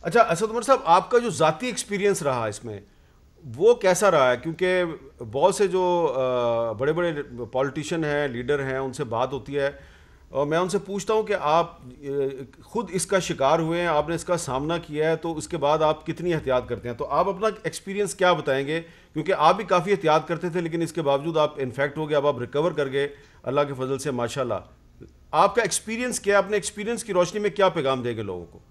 अच्छा असद उमर साहब, आपका जो ज़ाती एक्सपीरियंस रहा इसमें वो कैसा रहा है? क्योंकि बहुत से जो बड़े बड़े पॉलिटिशियन हैं, लीडर हैं, उनसे बात होती है और मैं उनसे पूछता हूं कि आप खुद इसका शिकार हुए हैं, आपने इसका सामना किया है, तो उसके बाद आप कितनी एहतियात करते हैं? तो आप अपना एक्सपीरियंस क्या बताएंगे? क्योंकि आप भी काफ़ी एहतियात करते थे लेकिन इसके बावजूद आप इन्फेक्ट हो गए, अब आप रिकवर कर गए अल्लाह के फजल से माशाल्लाह। आपका एक्सपीरियंस क्या है? अपने एक्सपीरियंस की रोशनी में क्या पैगाम देंगे लोगों को?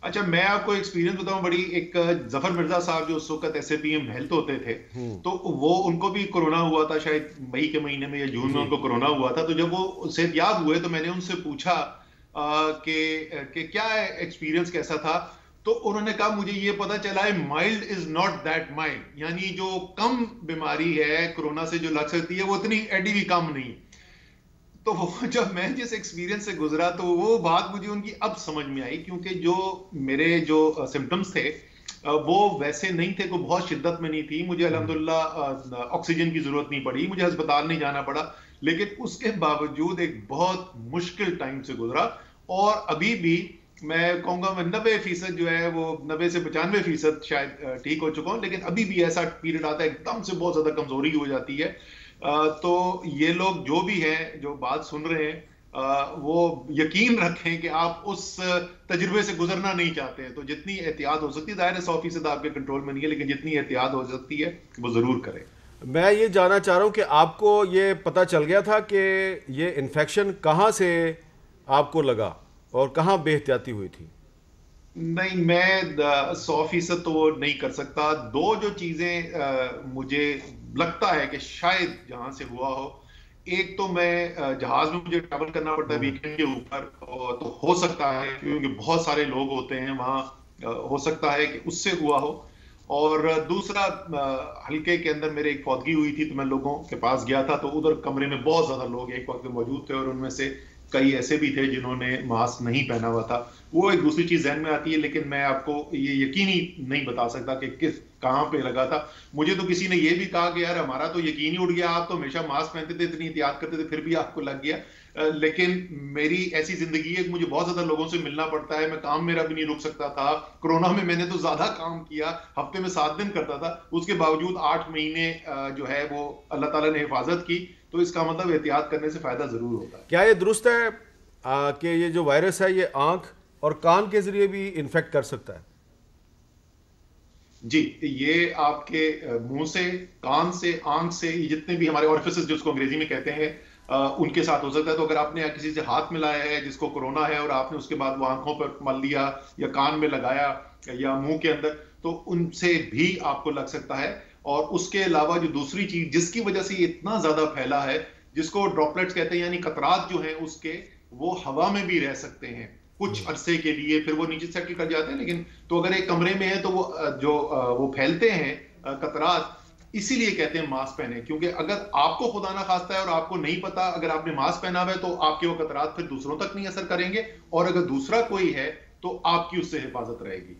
अच्छा, मैं आपको एक्सपीरियंस बताऊं। बड़ी एक जफर मिर्जा साहब जो उस वक्त एसएपीएम हेल्थ होते थे, तो वो उनको भी कोरोना हुआ था, शायद मई के महीने में या जून में जी। उनको कोरोना हुआ था। तो जब वो सेहतयाब हुए तो मैंने उनसे पूछा कि क्या एक्सपीरियंस कैसा था। तो उन्होंने कहा, मुझे ये पता चला है mild is not that mild, यानी जो कम बीमारी है कोरोना से जो लग सकती है वो इतनी एडी भी कम नहीं। तो वो जब मैं जिस एक्सपीरियंस से गुजरा तो वो बात मुझे उनकी अब समझ में आई, क्योंकि जो मेरे जो सिम्टम्स थे वो वैसे नहीं थे, कोई बहुत शिद्दत में नहीं थी। मुझे अल्हम्दुलिल्लाह ऑक्सीजन की जरूरत नहीं पड़ी, मुझे अस्पताल नहीं जाना पड़ा। लेकिन उसके बावजूद एक बहुत मुश्किल टाइम से गुजरा। और अभी भी मैं कहूंगा मैं 90% जो है वो 90 से 95% शायद ठीक हो चुका हूं। लेकिन अभी भी ऐसा पीरियड आता है एकदम से बहुत ज्यादा कमजोरी हो जाती है। तो ये लोग जो भी हैं जो बात सुन रहे हैं, वो यकीन रखें कि आप उस तजुर्बे से गुजरना नहीं चाहते हैं तो जितनी एहतियात हो सकती है, दायरे 100% आपके कंट्रोल में नहीं है, लेकिन जितनी एहतियात हो सकती है वो जरूर करें। मैं ये जानना चाह रहा हूँ कि आपको ये पता चल गया था कि ये इन्फेक्शन कहाँ से आपको लगा और कहाँ बेहतियाती हुई थी? नहीं, मैं 100% तो वो नहीं कर सकता। दो जो चीजें मुझे लगता है कि शायद जहां से हुआ हो, एक तो मैं जहाज में मुझे ट्रैवल करना पड़ता है वीकेंड के ऊपर, तो हो सकता है क्योंकि बहुत सारे लोग होते हैं वहां, हो सकता है कि उससे हुआ हो। और दूसरा, हल्के के अंदर मेरे एक फौतगी हुई थी तो मैं लोगों के पास गया था, तो उधर कमरे में बहुत ज्यादा लोग एक वक्त में मौजूद थे और उनमें से कई ऐसे भी थे जिन्होंने मास्क नहीं पहना हुआ था। वो एक दूसरी चीज जहन में आती है, लेकिन मैं आपको ये यकीनी नहीं बता सकता कि किस कहाँ पे लगा था। मुझे तो किसी ने ये भी कहा कि यार हमारा तो यकीन ही उड़ गया, आप तो हमेशा मास्क पहनते थे, इतनी एहतियात करते थे, फिर भी आपको लग गया। लेकिन मेरी ऐसी जिंदगी है कि मुझे बहुत ज्यादा लोगों से मिलना पड़ता है, मैं काम मेरा भी नहीं रुक सकता था। कोरोना में मैंने तो ज्यादा काम किया, हफ्ते में 7 दिन करता था, उसके बावजूद 8 महीने जो है वो अल्लाह ताला ने हिफाजत की। तो इसका मतलब एहतियात करने से फायदा जरूर होता है। क्या ये दुरुस्त है कि ये जो वायरस है ये आंख और कान के जरिए भी इन्फेक्ट कर सकता है? जी, ये आपके मुंह से, कान से, आंख से, ये जितने भी हमारे ऑरिफिसेस जिसको अंग्रेजी में कहते हैं, उनके साथ हो सकता है। तो अगर आपने किसी से हाथ मिलाया है जिसको कोरोना है और आपने उसके बाद वो आंखों पर मल लिया या कान में लगाया या मुंह के अंदर, तो उनसे भी आपको लग सकता है। और उसके अलावा जो दूसरी चीज जिसकी वजह से ये इतना ज्यादा फैला है, जिसको ड्रॉपलेट्स कहते हैं, यानी कतरात जो हैं उसके, वो हवा में भी रह सकते हैं कुछ अरसे के लिए, फिर वो नीचे सेटल कर जाते हैं। लेकिन तो अगर एक कमरे में है तो वो वो फैलते हैं कतरात। इसीलिए कहते हैं मास्क पहने, क्योंकि अगर आपको खुदा ना खास्ता है और आपको नहीं पता, अगर आपने मास्क पहना हुआ है तो आपके वो कतरात फिर दूसरों तक नहीं असर करेंगे, और अगर दूसरा कोई है तो आपकी उससे हिफाजत रहेगी।